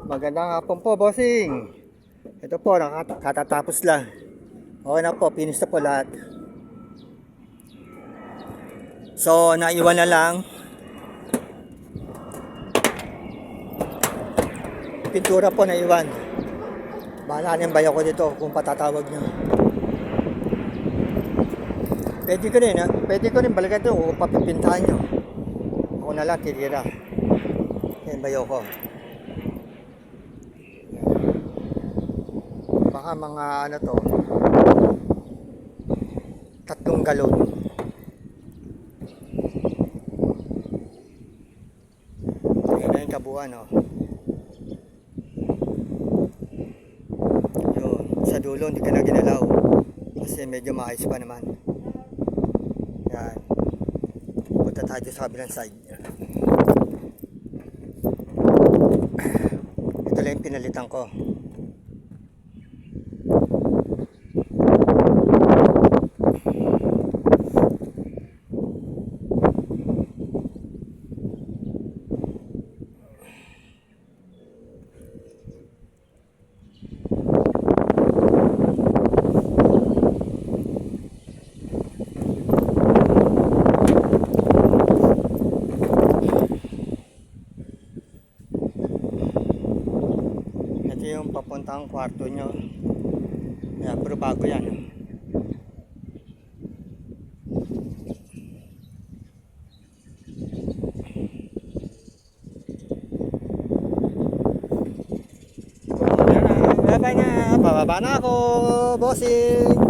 Magandang hapon po, bossing. Ito po, katatapos lang. Okay na po, finish na po lahat. So, naiwan na lang. Pintura po naiwan. Bahala na yung bayo ko dito kung patatawag nyo. Pwede ko rin balikan ito kung papipintahan nyo. Ako na lang, titira. Yan bayo ko. Baka mga ano to, 3 galon. Yan na yung kabuuan, oh. Yun, sa dulo hindi ka na ginalaw kasi medyo maayos pa naman. Yan, punta tayo sa kabilang side. Ito lang yung pinalitan ko. Ito yung papuntang kwarto nyo. Yeah, pero bago yan. Bye-bye na. Bababa na ako, bossing.